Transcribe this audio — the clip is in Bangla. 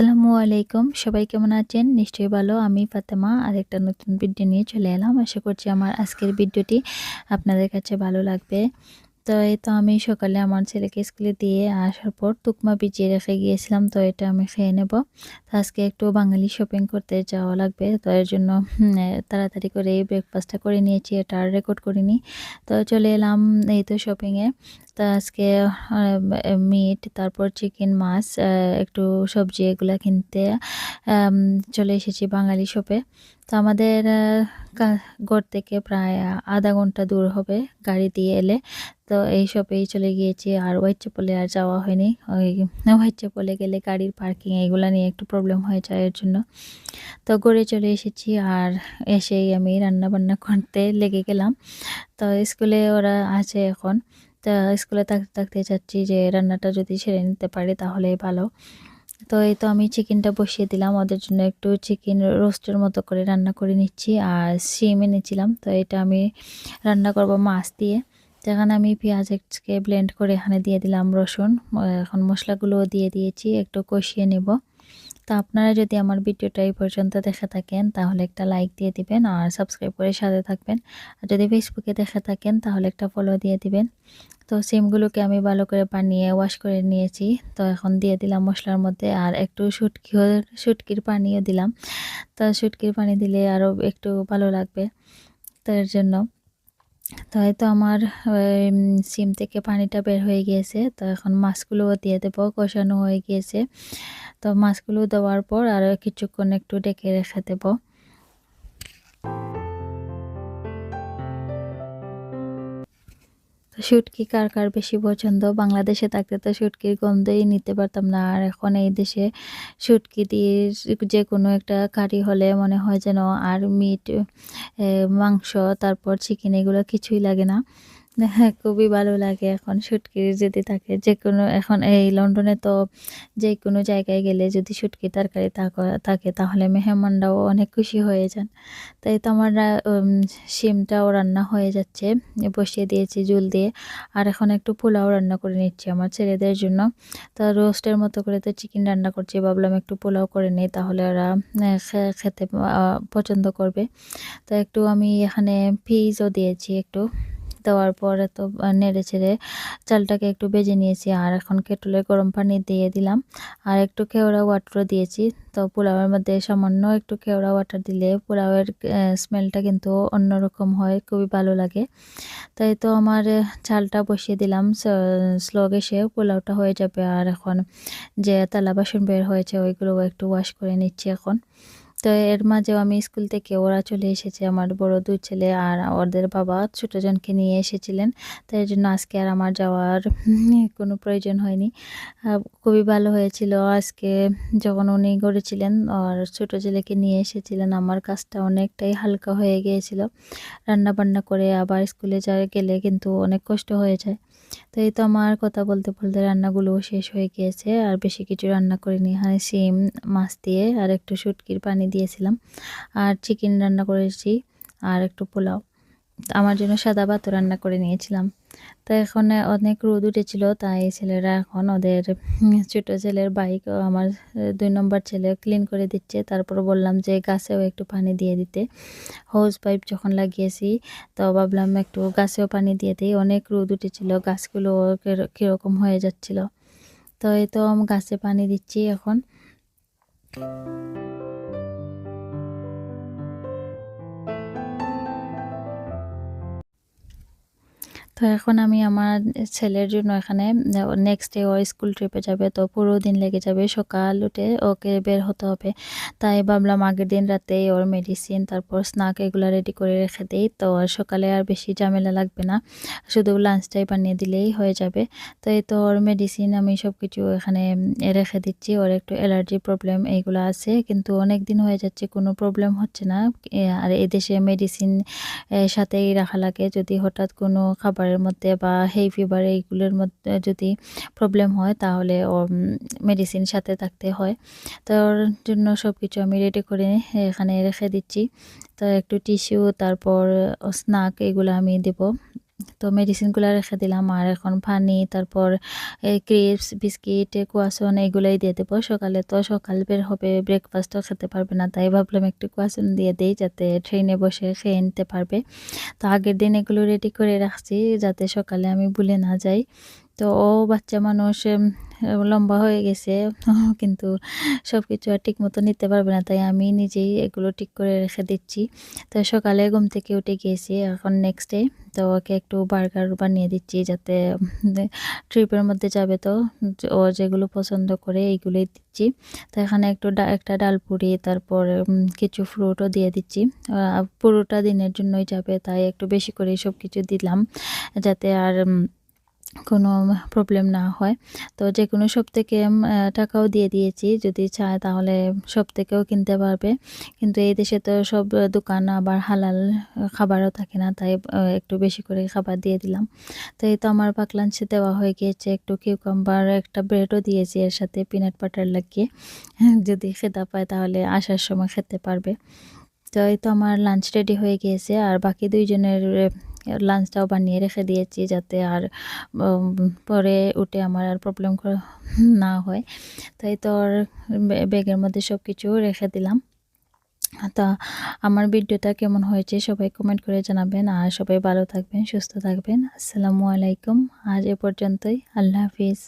আসসালামু আলাইকুম। সবাই কেমন আছেন? নিশ্চয়ই ভালো। আমি ফাতেমা আরেকটা নতুন ভিডিও নিয়ে চলে এলাম। আশা করছি আমার আজকের ভিডিওটি আপনাদের কাছে ভালো লাগবে। তো এই তো আমি সকালে আমার ছেলেকে স্কুলে দিয়ে আসার পর তুকমা ভিজিয়ে রেখে গিয়েছিলাম। তো এটা আমি খেয়ে নেব। তো আজকে একটু বাঙালি শপিং করতে যাওয়া লাগবে। তো এর জন্য তাড়াতাড়ি করে ব্রেকফাস্টটা করে নিয়েছি। এটা আর রেকর্ড করিনি। তো চলে এলাম এই তো শপিংয়ে। তো আজকে মিট, তারপর চিকেন, মাছ, একটু সবজি এগুলা কিনতে আম চলে এসেছি বাঙালি শপে। তো আমাদের কা ঘর থেকে প্রায় আধা ঘন্টা দূর হবে গাড়ি দিয়ে এলে। তো এই শপেই চলে গিয়েছি। আর হোয়াইটচ্যাপেলে আর যাওয়া হয়নি। ওই হোয়াইটচ্যাপেলে গেলে গাড়ির পার্কিং এগুলা নিয়ে একটু প্রবলেম হয়ে যায় এর জন্য। তো ঘরে চলে এসেছি আর এসেই আমি রান্নাবান্না করতে লেগে গেলাম। তো স্কুলে ওরা আছে এখন। তা স্কুলে থাকতে থাকতে চাচ্ছি যে রান্নাটা যদি সেরে নিতে পারি তাহলেই ভালো। তো এই তো আমি চিকেনটা বসিয়ে দিলাম। ওদের জন্য একটু চিকেন রোস্টের মতো করে রান্না করে নিচ্ছি। আর শিম এনেছিলাম। তো এটা আমি রান্না করব মাছ দিয়ে। তো এখানে আমি পেঁয়াজ আজকে ব্লেন্ড করে এখানে দিয়ে দিলাম রসুন। এখন মশলাগুলোও দিয়ে দিয়েছি। একটু কষিয়ে নেব। তো আপনারা যদি আমার ভিডিওটা এই পর্যন্ত দেখে থাকেন তাহলে একটা লাইক দিয়ে দিবেন আর সাবস্ক্রাইব করে সাথে থাকবেন। আর যদি ফেসবুকে দেখে থাকেন তাহলে একটা ফলো দিয়ে দিবেন। তো সিমগুলোকে আমি ভালো করে বানিয়ে ওয়াশ করে নিয়েছি। তো এখন দিয়ে দিলাম মশলার মধ্যে আর একটু শুটকির পানিও দিলাম। তো শুটকির পানি দিলে আরও একটু ভালো লাগবে। তো এর জন্য তো হয়তো আমার সিম থেকে পানিটা বের হয়ে গিয়েছে। তো এখন মাছগুলোও দিয়ে দেবো, কষানো হয়ে গিয়েছে। তো মাছগুলো দেওয়ার পর আরও কিছুক্ষণ একটু ঢেকে রেখে দেবো। তো শুটকি কার কার বেশি পছন্দ? বাংলাদেশে থাকতে তো শুটকির গন্ধই নিতে পারতাম না। আর এখন এই দেশে শুটকি দিয়ে যেকোনো একটা কারি হলে মনে হয় যেন আর মিট, মাংস, তারপর চিকেন এগুলো কিছুই লাগে না। হ্যাঁ, খুবই ভালো লাগে এখন শুটকি যদি থাকে যেকোনো। এখন এই লন্ডনে তো যেকোনো জায়গায় গেলে যদি শুটকি তরকারি থাকে তাহলে মেহমানরাও অনেক খুশি হয়ে যান। তাই তো আমার শিমটাও রান্না হয়ে যাচ্ছে। বসিয়ে দিয়েছি ঝোল দিয়ে। আর এখন একটু পোলাও রান্না করে নিচ্ছি আমার ছেলেদের জন্য। তো রোস্টের মতো করে তো চিকেন রান্না করছি, ভাবলাম একটু পোলাও করে নিই তাহলে ওরা খেতে পছন্দ করবে। তো একটু আমি এখানে পিসও দিয়েছি একটু। দেওয়ার পরে তো নেড়েচেড়ে চালটাকে একটু ভেজে নিয়েছি। আর এখন কেটলে গরম পানি দিয়ে দিলাম। আর একটু কেওড়া ওয়াটারও দিয়েছি। তো পোলাওয়ের মধ্যে সামান্য একটু কেওড়া ওয়াটার দিলে পোলাওয়ের স্মেলটা কিন্তু অন্যরকম হয়, খুবই ভালো লাগে। তাই তো আমার চালটা বসিয়ে দিলাম। স্লো গ্যাসে পোলাওটা হয়ে যাবে। আর এখন যে থালা বাসন বের হয়েছে ওইগুলো একটু ওয়াশ করে নিচ্ছি এখন। তো এর মাঝেও আমি স্কুল থেকে ওরা চলে এসেছে, আমার বড় ২ ছেলে আর ওদের বাবা ছোটজনকে নিয়ে এসেছিলেন। তো এর জন্য আজকে আর আমার যাওয়ার কোনো প্রয়োজন হয়নি। খুবই ভালো হয়েছিল আজকে যখন উনি করেছিলেন আর ছোট ছেলেকে নিয়ে এসেছিলেন। আমার কাজটা অনেকটাই হালকা হয়ে গিয়েছিল। রান্নাবান্না করে আবার স্কুলে গেলে কিন্তু অনেক কষ্ট হয়ে যায়। তো এই তো আমার কথা বলতে বলতে রান্নাগুলোও শেষ হয়ে গিয়েছে। আর বেশি কিছু রান্না করিনি। এখানে শিম মাছ দিয়ে আর একটু শুটকির পানি দিয়েছিলাম। আর চিকেন রান্না করেছি আর একটু পোলাও। আমার জন্য সাদা ভাতও রান্না করে নিয়েছিলাম। তো এখন অনেক রোদ উঠেছিল তাই ছেলেরা এখন ওদের ছোট ছেলের বাইক আমার ২ নম্বর ছেলে ক্লিন করে দিচ্ছে। তারপর বললাম যে গাছেও একটু পানি দিয়ে দিতে। হোজ পাইপ যখন লাগিয়েছি তো ভাবলাম একটু গাছেও পানি দিয়ে দিই। অনেক রোদ উঠেছিল, গাছগুলো কিরকম হয়ে যাচ্ছিল। তো এই তো গাছে পানি দিচ্ছি এখন। তো এখন আমি আমার ছেলের জন্য এখানে নেক্সট ডে ও স্কুল ট্রিপে যাবে। তো পুরো দিন লেগে যাবে। সকাল উঠে ওকে বের হতে হবে। তাই ভাবলাম আগের দিন রাতেই ওর মেডিসিন তারপর স্ন্যাক এগুলো রেডি করে রেখে দেই। তো আর সকালে আর বেশি ঝামেলা লাগবে না। শুধু লাঞ্চটাই বানিয়ে দিলেই হয়ে যাবে। তো এই তো ওর মেডিসিন আমি সবকিছু এখানে রেখে দিচ্ছি। ওর একটু অ্যালার্জি প্রবলেম এইগুলো আছে, কিন্তু অনেক দিন হয়ে যাচ্ছে কোনো প্রবলেম হচ্ছে না। আর এদেশে মেডিসিন সাথেই রাখা লাগে। যদি হঠাৎ কোনো খাবারের মধ্যে বা হেই ফিভার এইগুলোর মধ্যে যদি প্রবলেম হয় তাহলে মেডিসিন সাথে থাকতে হয়। তো ওর জন্য সবকিছু আমি রেডি করে এখানে রেখে দিচ্ছি। তো একটু টিস্যু তারপর স্ন্যাক এগুলো আমি দেব। তো মেডিসিনগুলা রেখে দিলাম। আর এখন পানি, তারপর ক্রিপস, বিস্কিট, ক্রোয়াসন এগুলাই দিয়ে দেবো। সকাল বের হবে, ব্রেকফাস্টও খেতে পারবে না। তাই ভাবলাম একটু ক্রোয়াসন দিয়ে দেই, যাতে ট্রেনে বসে খেয়ে নিতে পারবে। তো আগের দিন এগুলো রেডি করে রাখছি, যাতে সকালে আমি ভুলে না যাই। তো ও বাচ্চা মানুষ, লম্বা হয়ে গেছে, কিন্তু সবকিছু আর ঠিকমতো নিতে পারবে না। তাই আমি নিজেই এগুলো ঠিক করে রেখে দিচ্ছি। তো সকালে ঘুম থেকে উঠে গিয়েছি, এখন নেক্সট ডে। তো ওকে একটু বার্গার বানিয়ে দিচ্ছি, যাতে ট্রিপের মধ্যে যাবে, তো ও যেগুলো পছন্দ করে এইগুলোই দিচ্ছি। তো এখানে একটা ডাল পুরি, তারপর কিছু ফ্রুটও দিয়ে দিচ্ছি। পুরোটা দিনের জন্যই যাবে, তাই একটু বেশি করে সবকিছু দিলাম, যাতে আর কোনো প্রবলেম না হয়। তো যেকোনো শপ থেকে টাকাও দিয়ে দিয়েছি, যদি চায় তাহলে শপ থেকেও কিনতে পারবে। কিন্তু এই দেশে তো সব দোকান আবার হালাল খাবারও থাকে না, তাই একটু বেশি করে খাবার দিয়ে দিলাম। তো এই তো আমার পাক লাঞ্চে দেওয়া হয়ে গিয়েছে। একটু কিউকাম্বার, একটা ব্রেডও দিয়েছি এর সাথে পিনাট বাটার লাগিয়ে। যদি খিদা পায় তাহলে আসার সময় খেতে পারবে। তো এই তো আমার লাঞ্চ রেডি হয়ে গিয়েছে, আর বাকি ২ জনের লাঞ্চটাও বানিয়ে রেখে দিয়েছি, যাতে আর পরে উঠে আমার আর প্রবলেম না হয়। তাই তো ওর ব্যাগের মধ্যে সবকিছু রেখে দিলাম। তা আমার ভিডিওটা কেমন হয়েছে সবাই কমেন্ট করে জানাবেন, আর সবাই ভালো থাকবেন, সুস্থ থাকবেন। আসসালামু আলাইকুম। আজ এ পর্যন্তই। আল্লাহ হাফিজ।